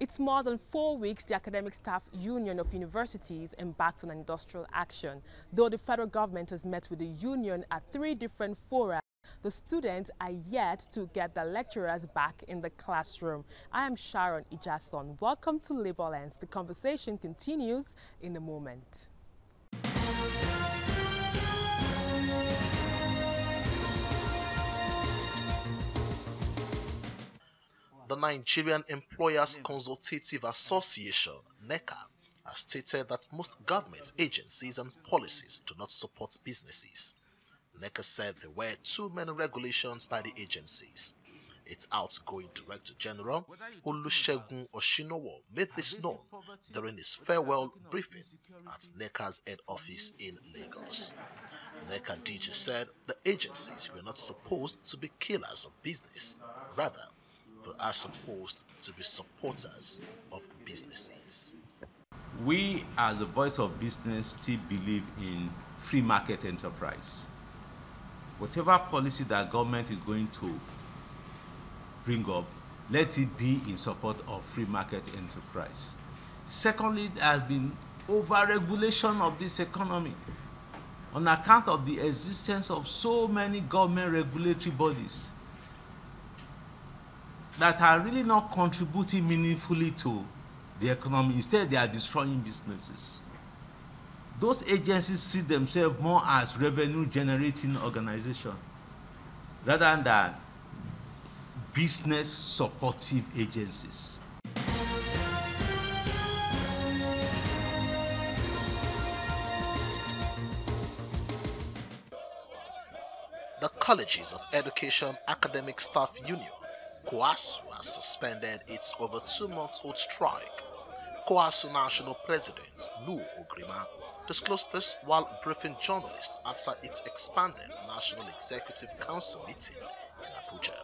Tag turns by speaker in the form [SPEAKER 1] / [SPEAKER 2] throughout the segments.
[SPEAKER 1] It's more than 4 weeks the Academic Staff Union of Universities embarked on an industrial action. Though the federal government has met with the union at 3 different fora, the students are yet to get the lecturers back in the classroom. I am Sharon Ijason. Welcome to Labour Lens. The conversation continues in a moment.
[SPEAKER 2] The Nigerian Employers Consultative Association, NECA, has stated that most government agencies and policies do not support businesses. NECA said there were too many regulations by the agencies. Its outgoing Director General, Olusegun Oshinowo, made this known during his farewell briefing at NECA's head office in Lagos. NECA DG said the agencies were not supposed to be killers of business, rather, they are supposed to be supporters of businesses.
[SPEAKER 3] We, as the voice of business, still believe in free market enterprise. Whatever policy that government is going to bring up, let it be in support of free market enterprise. Secondly, there has been over-regulation of this economy on account of the existence of so many government regulatory bodies that are really not contributing meaningfully to the economy. Instead, they are destroying businesses. Those agencies see themselves more as revenue-generating organizations rather than business-supportive agencies.
[SPEAKER 2] The Colleges of Education Academic Staff Union, ASUU, has suspended its over 2-month-old strike. ASUU National President Nu Ogrima disclosed this while briefing journalists after its expanded National Executive Council meeting in Abuja.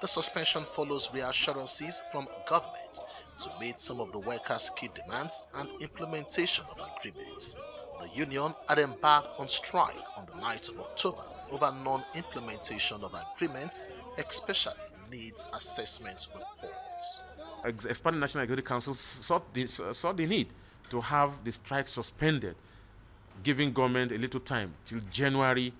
[SPEAKER 2] The suspension follows reassurances from government to meet some of the workers' key demands and implementation of agreements. The union had embarked on strike on the 9th of October over non-implementation of agreements, especially needs assessment reports.
[SPEAKER 4] Expanded National Executive Council saw the need to have the strike suspended, giving government a little time till January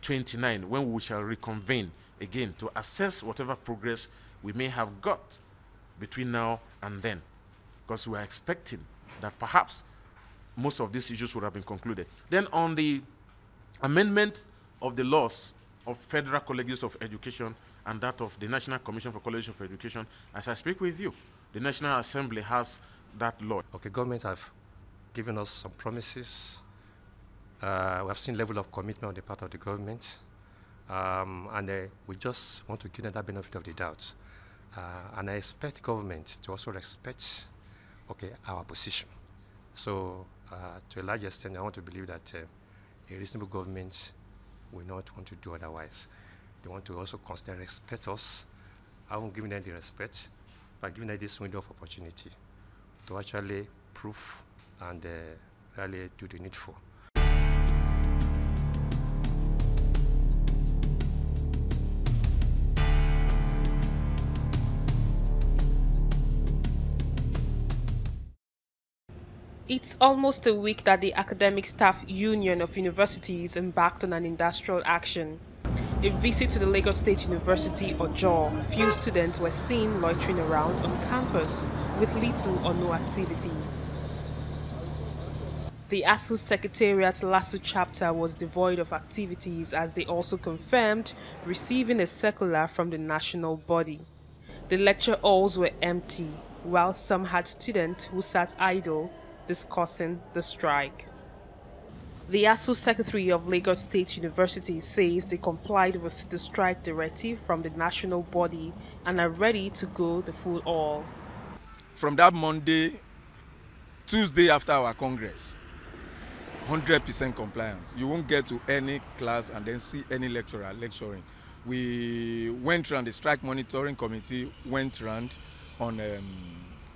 [SPEAKER 4] 29, when we shall reconvene again to assess whatever progress we may have got between now and then, because we are expecting that perhaps most of these issues would have been concluded. Then on the amendment of the laws of Federal Colleges of Education and that of the National Commission for Colleges of Education, as I speak with you, the National Assembly has that law.
[SPEAKER 5] Okay, government have given us some promises. We have seen level of commitment on the part of the government, and we just want to give them that benefit of the doubt. And I expect government to also respect, our position. So, to a large extent, I want to believe that a reasonable government will not want to do otherwise. They want to also consider respect us. I won't give them the respect, but giving them this window of opportunity to actually prove and really do the needful.
[SPEAKER 1] It's almost a week that the Academic Staff Union of Universities embarked on an industrial action. A visit to the Lagos State University, Ojo, few students were seen loitering around on campus with little or no activity. The ASUU Secretariat LASU chapter was devoid of activities, as they also confirmed receiving a circular from the national body. The lecture halls were empty, while some had students who sat idle discussing the strike. The ASUU Secretary of Lagos State University says they complied with the strike directive from the national body and are ready to go the full haul.
[SPEAKER 6] From that Monday, Tuesday after our Congress, 100% compliance. You won't get to any class and then see any lecturer lecturing. We went around, the strike monitoring committee went around on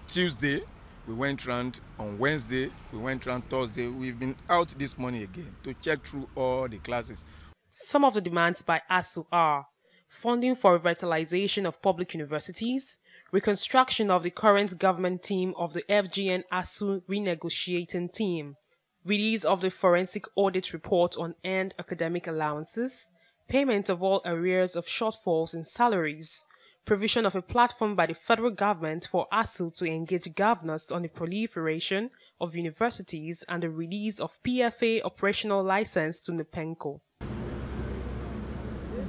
[SPEAKER 6] Tuesday. We went round on Wednesday, we went round Thursday. We've been out this morning again to check through all the classes.
[SPEAKER 1] Some of the demands by ASUU are funding for revitalization of public universities, reconstruction of the current government team of the FGN ASUU renegotiating team, release of the forensic audit report on earned academic allowances, payment of all arrears of shortfalls in salaries, provision of a platform by the federal government for ASUU to engage governors on the proliferation of universities, and the release of PFA operational license to NEPENCO.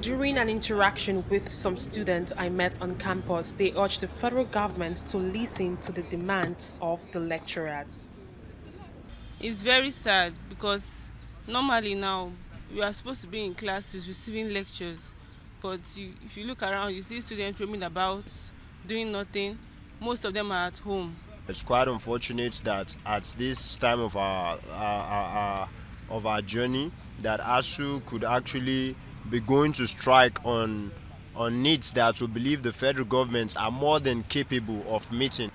[SPEAKER 1] During an interaction with some students I met on campus, they urged the federal government to listen to the demands of the lecturers.
[SPEAKER 7] It's very sad because normally now we are supposed to be in classes receiving lectures, but if you look around, you see students roaming about, doing nothing. Most of them are at home.
[SPEAKER 8] It's quite unfortunate that at this time of our journey, that ASUU could actually be going to strike on needs that we believe the federal governments are more than capable of meeting.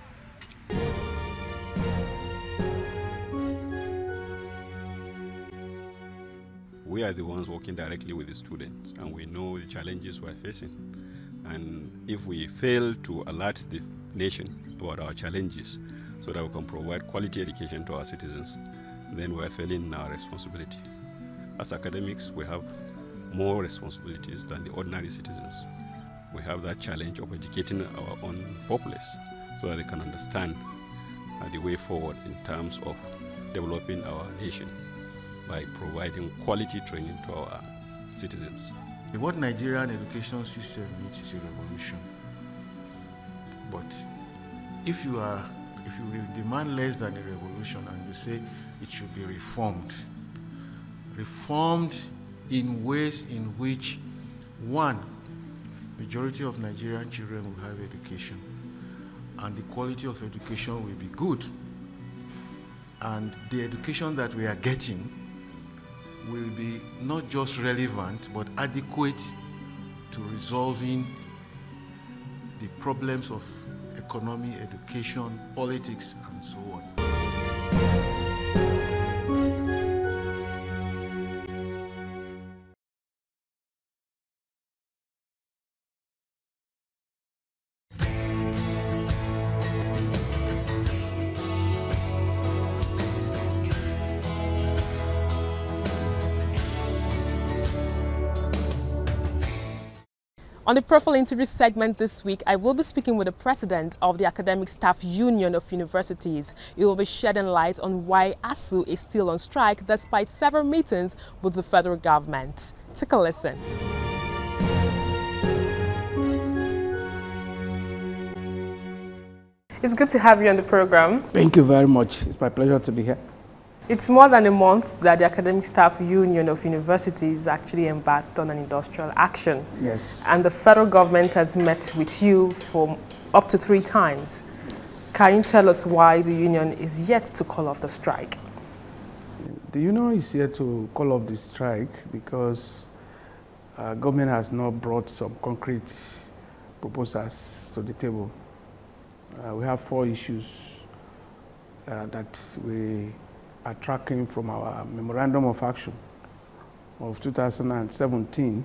[SPEAKER 9] We are the ones working directly with the students, and we know the challenges we're facing. And if we fail to alert the nation about our challenges so that we can provide quality education to our citizens, then we're failing in our responsibility. As academics, we have more responsibilities than the ordinary citizens. We have that challenge of educating our own populace so that they can understand the way forward in terms of developing our nation by providing quality training to our citizens.
[SPEAKER 10] What Nigerian education system needs is a revolution. But if you demand less than a revolution and you say it should be reformed in ways in which, one, majority of Nigerian children will have education, and the quality of education will be good, and the education that we are getting will be not just relevant but adequate to resolving the problems of economy, education, politics, and so on.
[SPEAKER 1] On the Profile Interview segment this week, I will be speaking with the President of the Academic Staff Union of Universities. He will be shedding light on why ASUU is still on strike despite several meetings with the federal government. Take a listen. It's good to have you on the program.
[SPEAKER 11] Thank you very much. It's my pleasure to be here.
[SPEAKER 1] It's more than a month that the Academic Staff Union of Universities actually embarked on an industrial action.
[SPEAKER 11] Yes.
[SPEAKER 1] And the federal government has met with you for up to 3 times. Yes. Can you tell us why the union is yet to call off the strike?
[SPEAKER 11] The union is yet to call off the strike because government has not brought some concrete proposals to the table. We have 4 issues that we are tracking from our Memorandum of Action of 2017.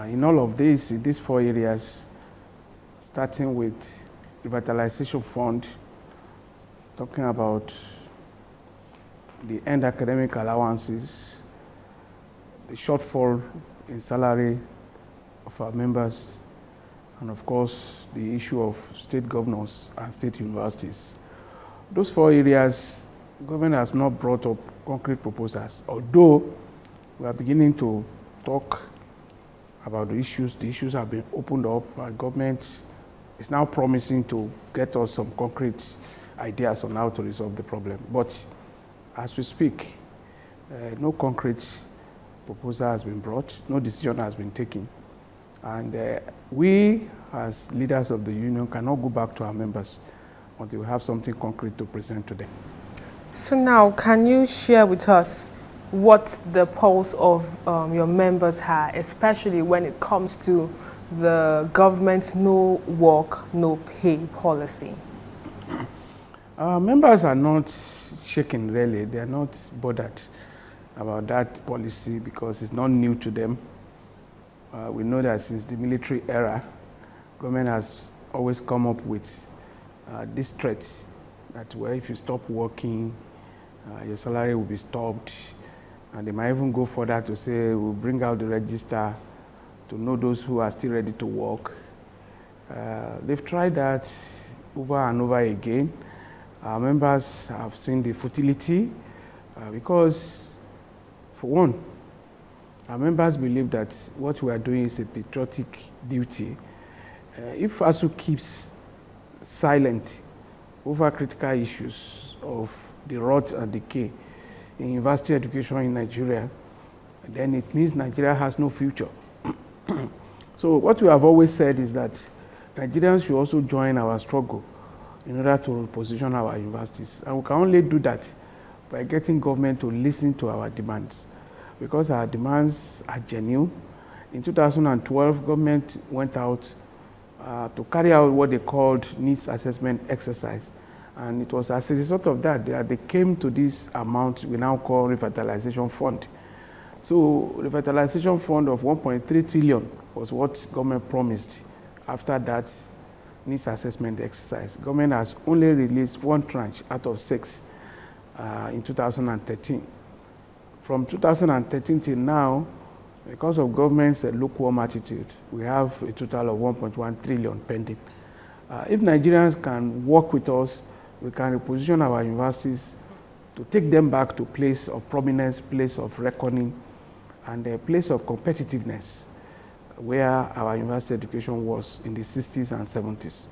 [SPEAKER 11] In all of these 4 areas, starting with Revitalization Fund, talking about the end academic allowances, the shortfall in salary of our members, and of course, the issue of state governors and state universities. Those 4 areas, government has not brought up concrete proposals, although we are beginning to talk about the issues. The issues have been opened up, and government is now promising to get us some concrete ideas on how to resolve the problem. But as we speak, no concrete proposal has been brought, no decision has been taken. And we, as leaders of the union, cannot go back to our members until we have something concrete to present to them.
[SPEAKER 1] So now, can you share with us what the pulse of your members are, especially when it comes to the government's no work, no pay policy?
[SPEAKER 11] Our members are not shaken, really. They are not bothered about that policy because it's not new to them. We know that since the military era, government has always come up with this threat that, well, if you stop working, your salary will be stopped. And they might even go further to say, we'll bring out the register to know those who are still ready to work. They've tried that over and over again. Our members have seen the futility because, for one, our members believe that what we are doing is a patriotic duty. If ASUU keeps silent over critical issues of the rot and decay in university education in Nigeria, then it means Nigeria has no future. So what we have always said is that Nigerians should also join our struggle in order to reposition our universities. And we can only do that by getting government to listen to our demands, because our demands are genuine. In 2012, government went out to carry out what they called needs assessment exercise. And it was as a result of that they came to this amount we now call revitalization fund. So revitalization fund of 1.3 trillion was what government promised after that needs assessment exercise. Government has only released one tranche out of 6 in 2013. From 2013 till now, because of government's lukewarm attitude, we have a total of 1.1 trillion pending. If Nigerians can work with us, we can reposition our universities to take them back to place of prominence, place of reckoning, and a place of competitiveness where our university education was in the 60s and 70s.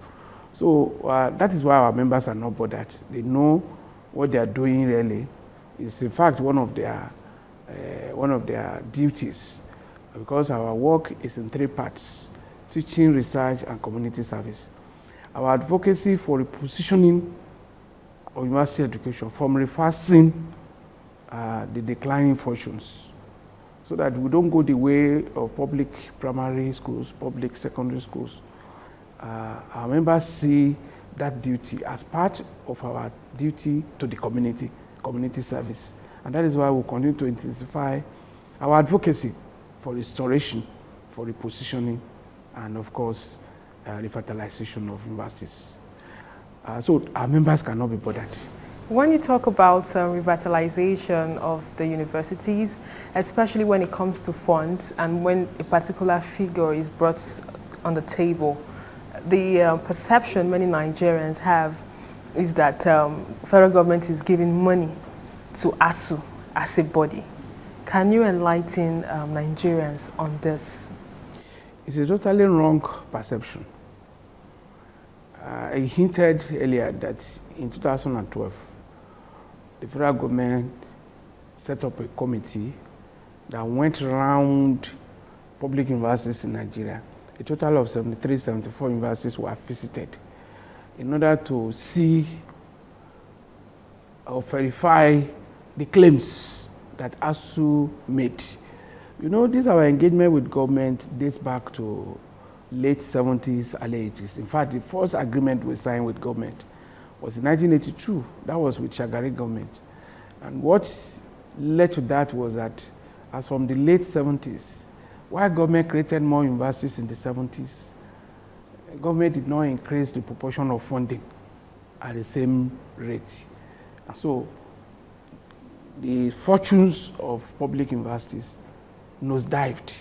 [SPEAKER 11] So that is why our members are not bothered. They know what they are doing really is in fact one of their duties, because our work is in 3 parts: teaching, research, and community service. Our advocacy for repositioning of university education from reversing the declining fortunes, so that we don't go the way of public primary schools, public secondary schools. Our members see that duty as part of our duty to the community service. And that is why we'll continue to intensify our advocacy for restoration, for repositioning, and of course, revitalization of universities. So our members cannot be bothered.
[SPEAKER 1] When you talk about revitalization of the universities, especially when it comes to funds and when a particular figure is brought on the table, the perception many Nigerians have is that federal government is giving money to ASUU as a body. Can you enlighten Nigerians on this?
[SPEAKER 11] It's a totally wrong perception. I hinted earlier that in 2012, the federal government set up a committee that went around public universities in Nigeria. A total of 73, 74 universities were visited in order to see or verify the claims that ASUU made. You know, this our engagement with government dates back to late 70s, early 80s. In fact, the first agreement we signed with government was in 1982. That was with Shagari government. And what led to that was that as from the late 70s, while government created more universities in the 70s, government did not increase the proportion of funding at the same rate. And so the fortunes of public universities nosedived.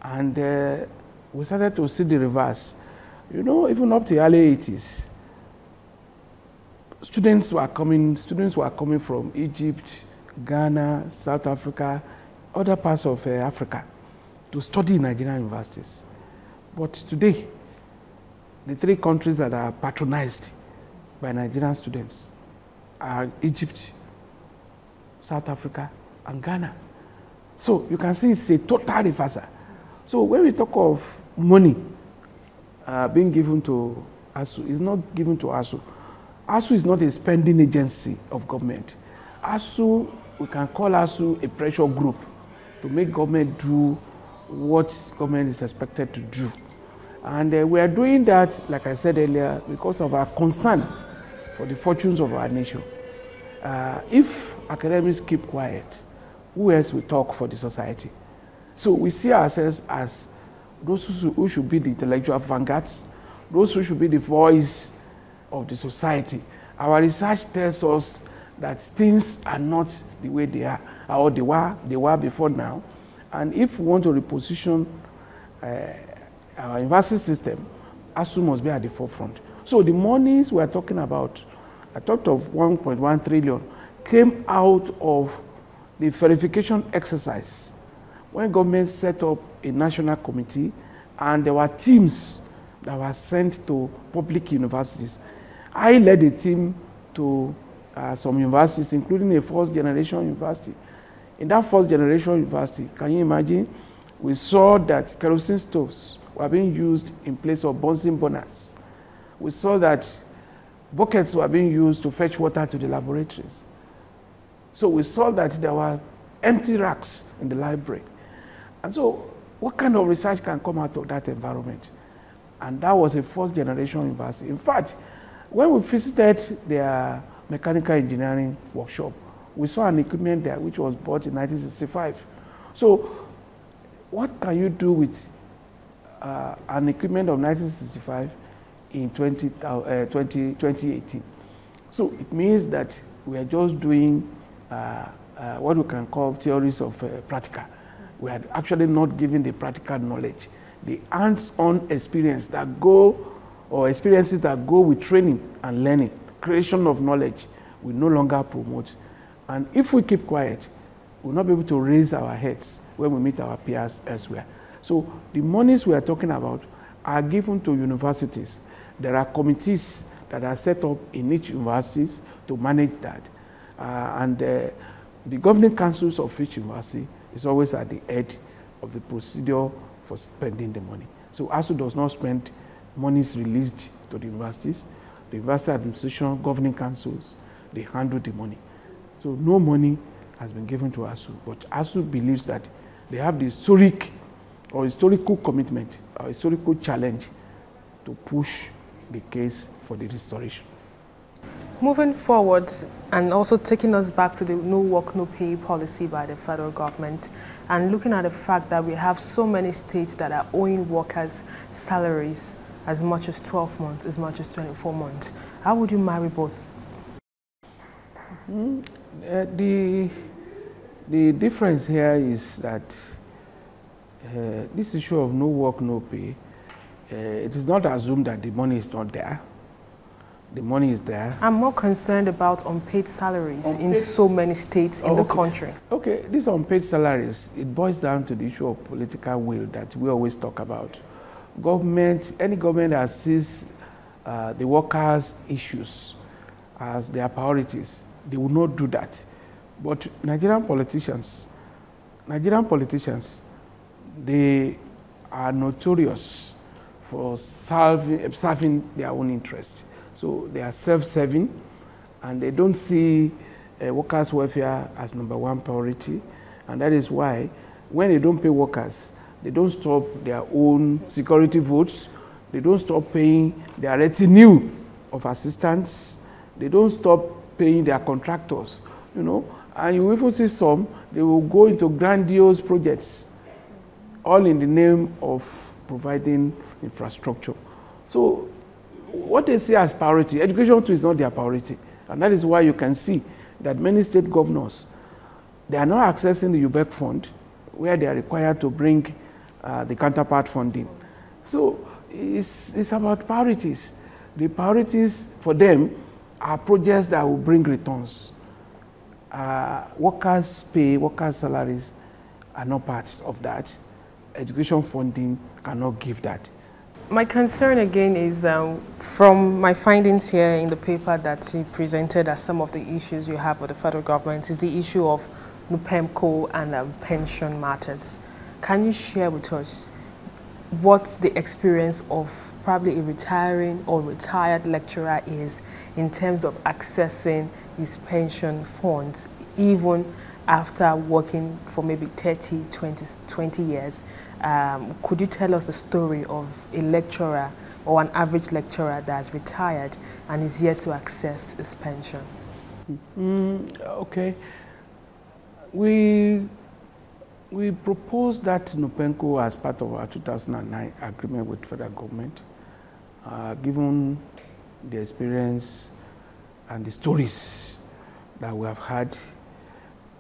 [SPEAKER 11] And we started to see the reverse. You know, even up to the early 80s, students were coming from Egypt, Ghana, South Africa, other parts of Africa to study in Nigerian universities. But today, the 3 countries that are patronized by Nigerian students are Egypt, South Africa, and Ghana. So you can see it's a total reversal. So when we talk of money being given to ASUU, it's not given to ASUU. ASUU is not a spending agency of government. ASUU, we can call ASUU a pressure group to make government do what government is expected to do. And we are doing that, like I said earlier, because of our concern for the fortunes of our nation. If academics keep quiet, who else will talk for the society? So we see ourselves as those who should be the intellectual vanguards, those who should be the voice of the society. Our research tells us that things are not the way they are, or they were before now. And if we want to reposition our university system, ASUU must be at the forefront. So the monies we are talking about, I talked of 1.1 trillion, came out of the verification exercise when government set up a national committee and there were teams that were sent to public universities. I led a team to some universities, including a first generation university. In that first generation university, can you imagine, we saw that kerosene stoves were being used in place of Bunsen burners. We saw that buckets were being used to fetch water to the laboratories. So we saw that there were empty racks in the library. And so what kind of research can come out of that environment? And that was a first generation university. In fact, when we visited their mechanical engineering workshop, we saw an equipment there which was bought in 1965. So what can you do with an equipment of 1965 in 2018? So it means that we are just doing what we can call theories of practical. We are actually not giving the practical knowledge, the hands-on experience that go, or experiences that go with training and learning, creation of knowledge, we no longer promote. And if we keep quiet, we'll not be able to raise our heads when we meet our peers elsewhere. So the monies we are talking about are given to universities. There are committees that are set up in each universities to manage that. The governing councils of each university is always at the head of the procedure for spending the money. So ASUU does not spend monies released to the universities. The university administration, governing councils, they handle the money. So no money has been given to ASUU, but ASUU believes that they have the historical commitment or historical challenge to push the case for the restoration.
[SPEAKER 1] Moving forward and also taking us back to the no work, no pay policy by the federal government and looking at the fact that we have so many states that are owing workers salaries as much as 12 months, as much as 24 months. How would you marry both?
[SPEAKER 11] The difference here is that this issue of no work, no pay, it is not assumed that the money is not there. The money is there.
[SPEAKER 1] I'm more concerned about unpaid salaries in so many states in the country.
[SPEAKER 11] Okay, these unpaid salaries, it boils down to the issue of political will that we always talk about. Any government that sees the workers' issues as their priorities, they will not do that. But Nigerian politicians, they are notorious for serving their own interests. So they are self-serving, and they don't see workers' welfare as #1 priority. And that is why when they don't pay workers, they don't stop their own security votes. They don't stop paying their retinue of assistants. They don't stop paying their contractors, you know. And you even see some, they will go into grandiose projects, all in the name of providing infrastructure. So what they see as priority, education too is not their priority. And that is why you can see that many state governors, they are not accessing the UBEC fund, where they are required to bring the counterpart funding. So it's about priorities. The priorities for them are projects that will bring returns. Workers' pay, workers' salaries are not part of that. Education funding cannot give that.
[SPEAKER 1] My concern again is from my findings here in the paper that you presented as some of the issues you have with the federal government is the issue of NUPEMCO and pension matters. Can you share with us what the experience of probably a retiring or retired lecturer is in terms of accessing his pension funds, even after working for maybe 30, 20 years? Could you tell us the story of a lecturer or an average lecturer that's retired and is yet to access his pension?
[SPEAKER 11] Okay. We proposed that NUPEMCO as part of our 2009 agreement with federal government. given the experience and the stories that we have had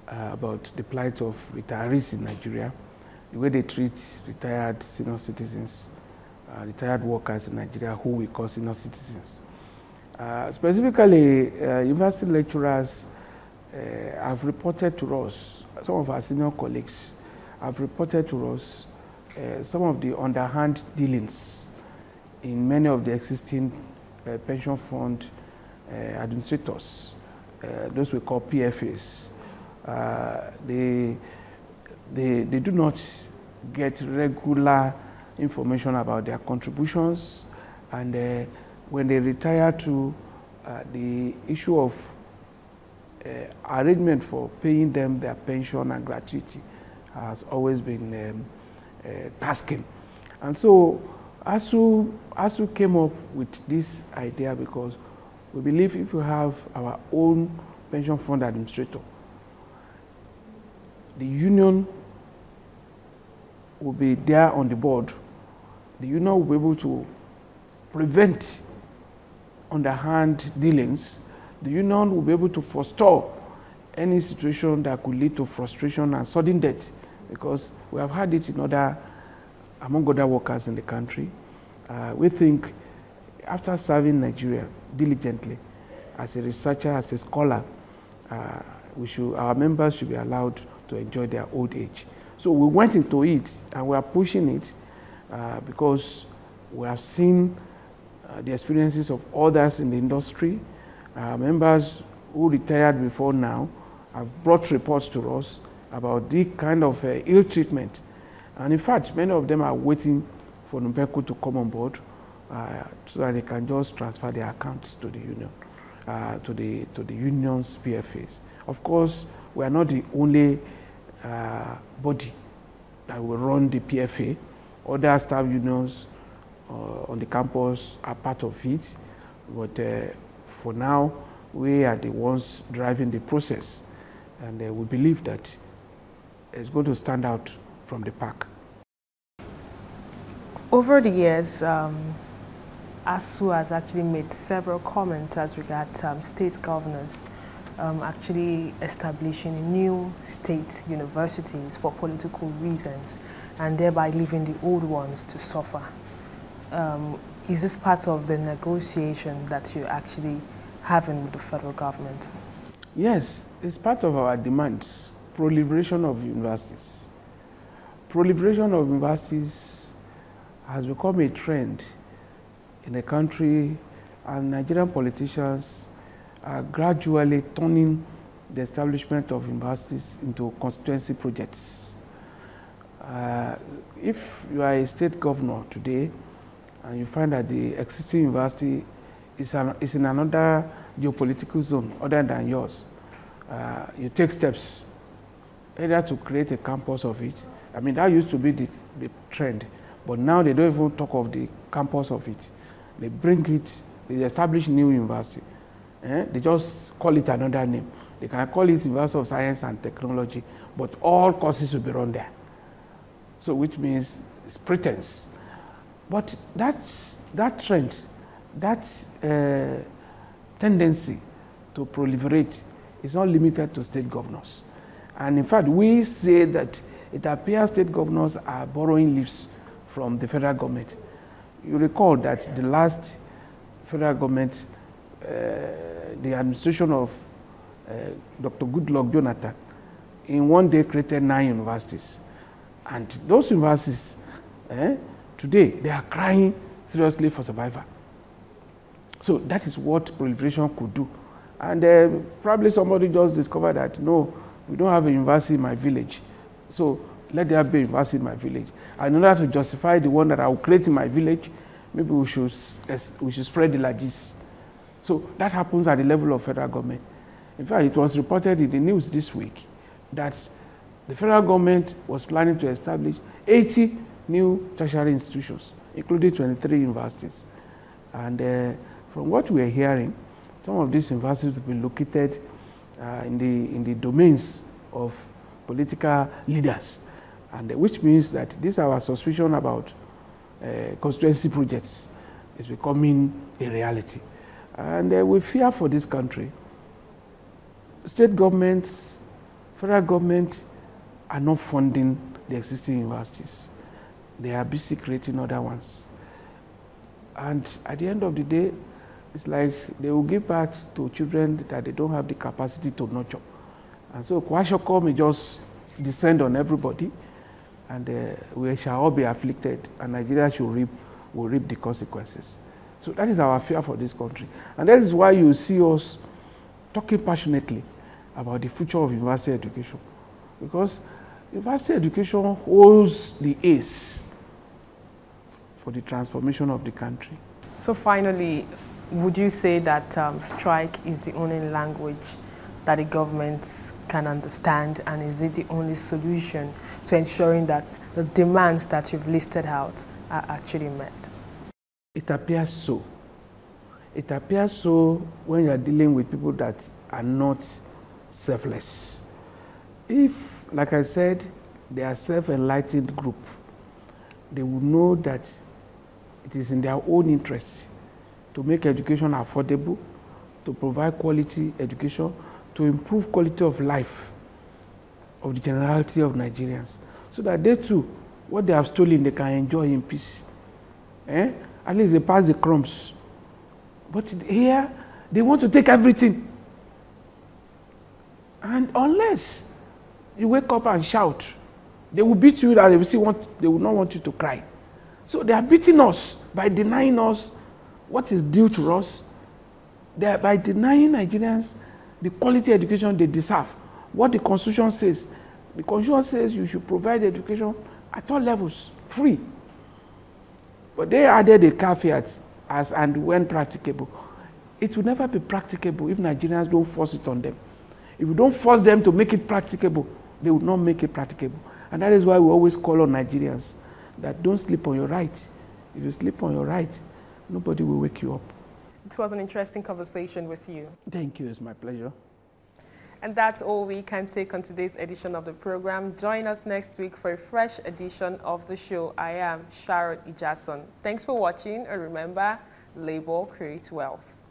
[SPEAKER 11] about the plight of retirees in Nigeria, the way they treat retired senior citizens, retired workers in Nigeria who we call senior citizens. Specifically, university lecturers have reported to us, some of our senior colleagues have reported to us some of the underhand dealings in many of the existing pension fund administrators, those we call PFAs. They do not get regular information about their contributions, and when they retire to the issue of arrangement for paying them their pension and gratuity has always been tasking. And so ASUU came up with this idea because we believe if we have our own pension fund administrator, the union will be there on the board. The union will be able to prevent underhand dealings. The union will be able to forestall any situation that could lead to frustration and sudden death, because we have had it among other workers in the country. We think after serving Nigeria diligently as a researcher, as a scholar, our members should be allowed to enjoy their old age. So we went into it and we are pushing it because we have seen the experiences of others in the industry. Members who retired before now have brought reports to us about the kind of ill treatment. And in fact, many of them are waiting for NUPECO to come on board so that they can just transfer their accounts to the union, to the union's PFAs. Of course, we are not the only body that will run the PFA. Other staff unions on the campus are part of it, but for now, we are the ones driving the process, and we believe that it's going to stand out from the pack.
[SPEAKER 1] Over the years, ASUU has actually made several comments as regards state governors actually establishing new state universities for political reasons and thereby leaving the old ones to suffer. Is this part of the negotiation that you're actually having with the federal government?
[SPEAKER 11] Yes, it's part of our demands. Proliferation of universities. Proliferation of universities has become a trend in the country, and Nigerian politicians are gradually turning the establishment of universities into constituency projects. If you are a state governor today and you find that the existing university is in another geopolitical zone other than yours, you take steps either to create a campus of it. I mean, that used to be the trend, but now they don't even talk of the campus of it. They bring it, they establish new university. They just call it another name. They can call it University of Science and Technology, but all courses will be run there. So which means it's pretense. But that trend, that tendency to proliferate is not limited to state governors. And in fact, we say that it appears state governors are borrowing leaves from the federal government. You recall that the last federal government, the administration of Dr. Goodluck Jonathan, in one day created 9 universities. And those universities, today, they are crying seriously for survival. So that is what proliferation could do. And probably somebody just discovered that, no, we don't have a university in my village. So let there be a university in my village. And in order to justify the one that I will create in my village, maybe we should spread the largesse. So that happens at the level of federal government. In fact, it was reported in the news this week that the federal government was planning to establish 80 new tertiary institutions, including 23 universities. And from what we are hearing, some of these universities will be located in the domains of political leaders, and which means that these are our suspicion about constituency projects. is becoming a reality. And we fear for this country. State governments, federal government are not funding the existing universities. They are busy creating other ones. And at the end of the day, it's like they will give back to children that they don't have the capacity to nurture. And so Kwashiorkor may just descend on everybody, and we shall all be afflicted, and Nigeria will reap the consequences. So that is our fear for this country. And that is why you see us talking passionately about the future of university education. Because university education holds the ace for the transformation of the country.
[SPEAKER 1] So finally, would you say that strike is the only language that the government can understand, and is it the only solution to ensuring that the demands that you've listed out are actually met?
[SPEAKER 11] It appears so. It appears so when you are dealing with people that are not selfless. If, like I said, they are self-enlightened group, they will know that it is in their own interest to make education affordable, to provide quality education, to improve quality of life of the generality of Nigerians, so that they too, what they have stolen, they can enjoy in peace. At least they pass the crumbs. But here, they want to take everything. And unless you wake up and shout, they will beat you and they will not want you to cry. So they are beating us by denying us what is due to us. They are by denying Nigerians the quality education they deserve. What the Constitution says. The Constitution says you should provide education at all levels, free. But they added a caveat as and when practicable. It will never be practicable if Nigerians don't force it on them. If you don't force them to make it practicable, they will not make it practicable. And that is why we always call on Nigerians that don't sleep on your right. If you sleep on your right, nobody will wake you up.
[SPEAKER 1] It was an interesting conversation with you.
[SPEAKER 11] Thank you, it's my pleasure.
[SPEAKER 1] And that's all we can take on today's edition of the program. Join us next week for a fresh edition of the show. I am Sharon Ijason. Thanks for watching, and remember, labor creates wealth.